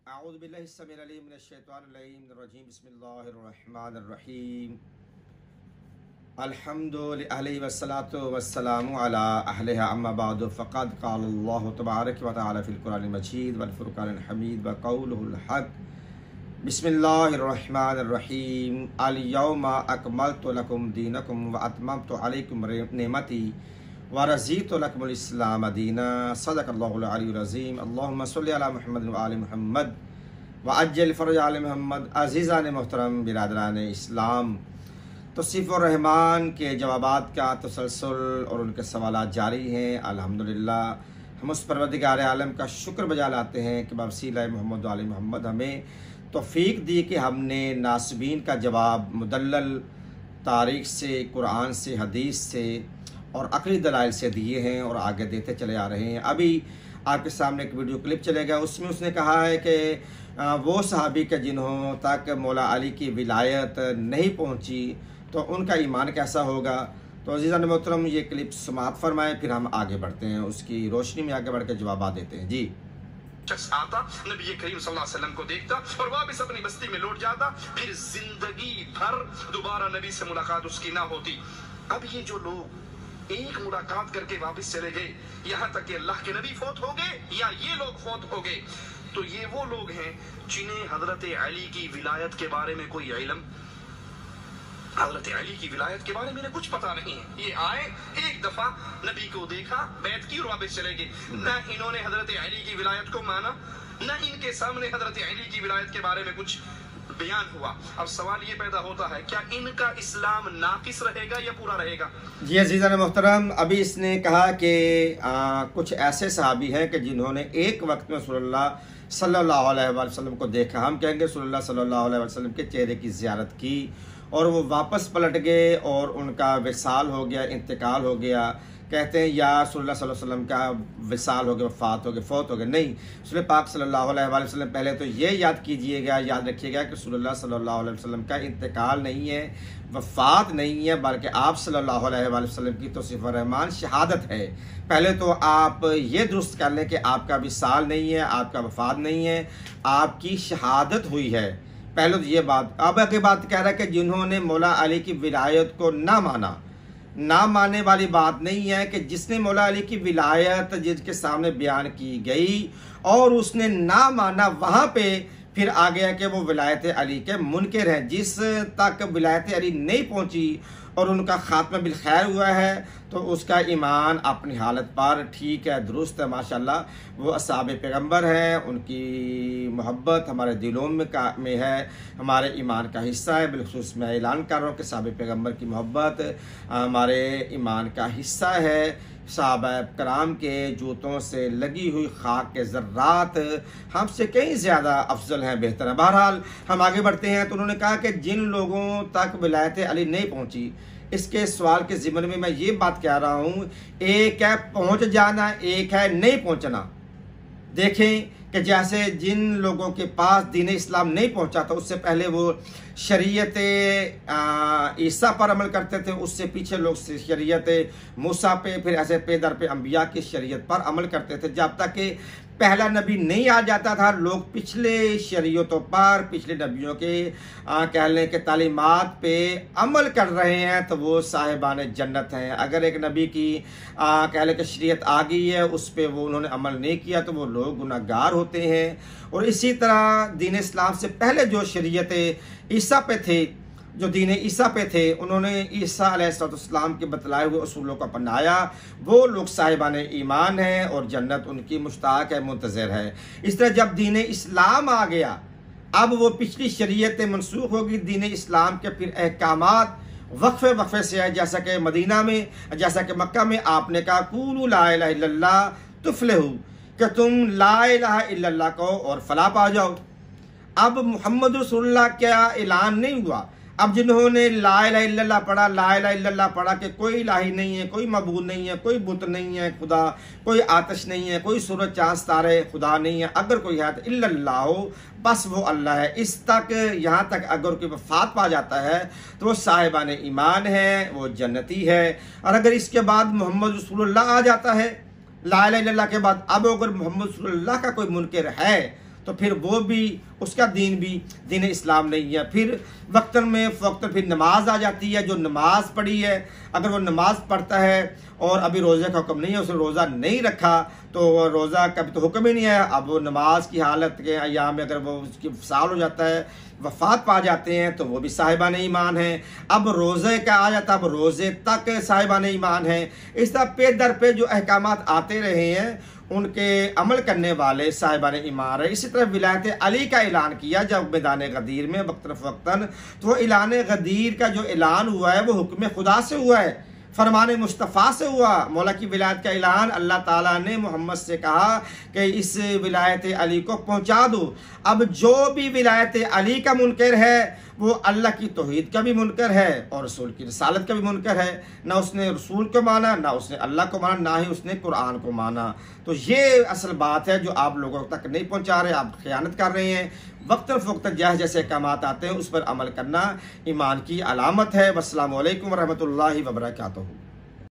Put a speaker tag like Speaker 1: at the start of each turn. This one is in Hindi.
Speaker 1: अऊज़ु बिल्लाहि स्समीउल अलीम मिनश शैतानिर रजीम बिस्मिल्लाहिर्रहमानिर्रहीम अल्हम्दुलिल्लाहि वस्सलातु वस्सलामु अला अहलिहा अम्मा बअदु फ़क़द क़ालल्लाहु तबारक व तआला फ़िल क़ुरआनिल मजीद वल फ़ुरक़ानिल हमीद व क़ौलुहुल हक़ बिस्मिल्लाहिर्रहमानिर्रहीम अल यौमा अकमलतु लकुम दीनकुम व अतममतु अलैकुम निअमती व रज़ीतु लकुमुल इस्लाम दीना सदक़ल्लाहुल अलीयुल अज़ीम। अल्लाहुम्मा सल्लि अला मुहम्मद व आलि मुहम्मद व अज्जिल फ़रज आलि मुहम्मद। अज़ीज़ान मोहतरम बिरादरान इस्लाम, तौसीफ़ुर रहमान के जवाबात का तसलसल और उनके सवालात जारी हैं। अल्हम्दुलिल्लाह हम उस परवरदिगार आलम का शुक्र बजा लाते हैं कि बवसीला मोहम्मद व आलि मोहम्मद हमें तौफ़ीक दी कि हमने नासिबीन का जवाब मुदल्लल तारीख़ से, कुरान से, हदीस से और अक़ली दलाइल से दिए हैं और आगे देते चले आ रहे हैं। अभी आपके सामने एक वीडियो क्लिप चलेगा, उसमें उसने कहा है कि वो सहाबी के जिन्हों तक मौला अली की विलायत नहीं पहुंची तो उनका ईमान कैसा होगा। तो अज़ीज़ान मोहतरम ये क्लिप समाप्त फरमाएं, फिर हम आगे बढ़ते हैं, उसकी रोशनी में आगे बढ़ के जवाब देते हैं। जी,
Speaker 2: शख्स आता, नबी करीम सल्लल्लाहु अलैहि वसल्लम को देखता और वापस अपनी बस्ती में लौट जाता, फिर जिंदगी भर दोबारा नबी से मुलाकात उसकी ना होती। अब ये जो लोग एक मुलाकात करके वापस चले गए, यहाँ तक कि अल्लाह के नबी फौत हो गए या ये लोग फौत हो गए, तो ये वो लोग हैं जिन्हें हजरत अली की विलायत के बारे में कोई इल्म, हजरत अली की विलायत के बारे में कुछ पता नहीं है। ये आए, एक दफा नबी को देखा, बैत की और वापस चले गए। न इन्होंने हजरत अली की विलायत को माना, न इनके सामने हजरत अली की विलायत के बारे में कुछ बयान हुआ। अब सवाल ये पैदा होता है, क्या इनका इस्लाम नाकिस रहेगा या पूरा रहेगा?
Speaker 1: जी अज़ीज़ान मोहतरम, अभी इसने कहा कि कुछ ऐसे सहाबी हैं कि जिन्होंने एक वक्त में रसूलुल्लाह सल्लल्लाहु अलैहि वसल्लम को देखा, हम कहेंगे रसूलुल्लाह सल्लल्लाहु अलैहि वसल्लम के चेहरे की ज़ियारत की और वो वापस पलट गए और उनका विसाल हो गया, इंतकाल हो गया। कहते हैं या रसूलुल्लाह सल्लल्लाहु अलैहि वसल्लम का विसाल हो गया, वफ़ात हो गया, फौत हो गया। नहीं, रसूल पाक सल्लल्लाहु अलैहि वसल्लम, पहले तो ये याद कीजिएगा, याद रखिएगा कि रसूलुल्लाह सल्लल्लाहु अलैहि वसल्लम का इंतकाल नहीं है, वफ़ात नहीं है, बल्कि आप सल्लल्लाहु अलैहि वसल्लम की तौसीफ़ुर रहमान शहादत है। पहले तो आप ये दुरुस्त कर लें कि आपका विसाल नहीं है, आपका वफ़ात नहीं है, आपकी शहादत हुई है। पहले तो ये बात। अब आगे बात कह रहा है कि जिन्होंने मौला अली की विलायत को ना माना, ना मानने वाली बात नहीं है कि जिसने मौला अली की विलायत जिसके सामने बयान की गई और उसने ना माना, वहाँ पे फिर आ गया कि वो विलायत अली के मुनकिर हैं। जिस तक विलायत अली नहीं पहुँची और उनका खात्मा बिल खैर हुआ है तो उसका ईमान अपनी हालत पर ठीक है, दुरुस्त है, माशाल्लाह। वो असहाबे पैगम्बर हैं, उनकी मोहब्बत हमारे दिलों में है, हमारे ईमान का हिस्सा है। बिलखुसूस मैं ऐलान कर रहा हूँ कि सहाबे पैगम्बर की मोहब्बत हमारे ईमान का हिस्सा है। सहाबा कराम के जूतों से लगी हुई खाक के ज़र्रात हमसे कहीं ज़्यादा अफजल हैं, बेहतर हैं। बहरहाल हम आगे बढ़ते हैं। तो उन्होंने कहा कि जिन लोगों तक विलायत अली नहीं पहुंची, इसके सवाल के ज़िम्मन में मैं ये बात कह रहा हूँ, एक है पहुंच जाना, एक है नहीं पहुंचना। देखें कि जैसे जिन लोगों के पास दीन इस्लाम नहीं पहुंचा था, उससे पहले वो शरीयत ईसा पर अमल करते थे, उससे पीछे लोग शरीयत मूसा पे, फिर ऐसे पे दर पे अम्बिया की शरीयत पर अमल करते थे। जब तक कि पहला नबी नहीं आ जाता था, लोग पिछले शरीयतों पर, पिछले नबियों के कह लें कि तालीमात पे अमल कर रहे हैं तो वो साहिबान जन्नत हैं। अगर एक नबी की कह लें कि शरीयत आ गई है, उस पर वो उन्होंने अमल नहीं किया तो वो लोग गुनहगार होते हैं। और इसी तरह दीन इस्लाम से पहले जो शरीयत ईसा पे थे, जो दीन ईसा पे थे, उन्होंने ईसा अलैहिस्सलाम के बतलाए हुए उसूलों को अपनाया, वो लोग साहिबान ईमान हैं और जन्नत उनकी मुश्ताक है, मुंतज़िर है। इस तरह जब दीन इस्लाम आ गया, अब वो पिछली शरीयतें मनसूख होगी, दीन इस्लाम के फिर अहकामात वक्फे से है। जैसा कि मदीना में, जैसा कि मक्का में आपने कहा कूलू ला इलाहा इल्लल्लाह तुफ्लिहू, कि तुम ला इलाहा इल्लल्लाह कहो और फलाह पा जाओ। अब मोहम्मद रसूलुल्लाह का ऐलान नहीं हुआ। अब जिन्होंने ला इलाहा इल्लल्लाह पढ़ा, ला इलाहा इल्लल्लाह पढ़ा कि कोई इलाही नहीं है, कोई मबूद नहीं है, कोई बुत नहीं है खुदा, कोई आतिश नहीं है, कोई सूरज चाँद तारे खुदा नहीं है, अगर कोई है तो इल्लल्लाह हो, बस वो अल्लाह है। इस तक, यहाँ तक अगर कोई वफात पा जाता है तो वो साहिबान ईमान है, वो जन्नती है। और अगर इसके बाद मोहम्मद रसूलुल्लाह आ जाता है, ला इलाहा इल्लल्लाह के बाद, अब अगर मोहम्मद रसूलुल्लाह का कोई मुनकिर है तो फिर वो भी, उसका दीन भी दीन इस्लाम नहीं है। फिर वक्तन में फ़ौक्तन फिर नमाज आ जाती है। जो नमाज पढ़ी है, अगर वो नमाज पढ़ता है और अभी रोज़े का हुक्म नहीं है, उसने रोज़ा नहीं रखा, तो रोज़ा का भी तो हुक्म ही नहीं है। अब वो नमाज की हालत के अय्याम में अगर वो उसकी साल हो जाता है, वफ़ात पा जाते हैं, तो वो भी साहिबान ईमान है। अब रोज़े का आ जाता है, अब रोज़े तक साहिबान ईमान है। इस तरह पे दर पे जो अहकामात आते रहे हैं उनके अमल करने वाले साहिबान ईमान है। इसी तरह विलायत अली का ऐलान किया जब मैदान गदीर में वक्तन फ़वक्तन, तो वो ऐलान गदीर का जो ऐलान हुआ है वो हुक्म खुदा से हुआ है, फरमान मुस्तफ़ा से हुआ। मौला की विलायत का ऐलान अल्लाह ताला ने मोहम्मद से कहा कि इस विलायत अली को पहुँचा दो। अब जो भी विलायत अली का मुनकर है वो अल्लाह की तौहीद का भी मुनकर है और रसूल की रिसालत का भी मुनकर है। ना उसने रसूल को माना, ना उसने अल्लाह को माना, ना ही उसने कुरान को माना। तो ये असल बात है जो आप लोगों तक नहीं पहुँचा रहे, आप खयानत कर रहे हैं। वक्तन फ़वक्तन जैसे जैसे अहकामात आते हैं उस पर अमल करना ईमान की अलामत है। वस्सलामु अलैकुम वरहमतुल्लाहि वबरकातुहू।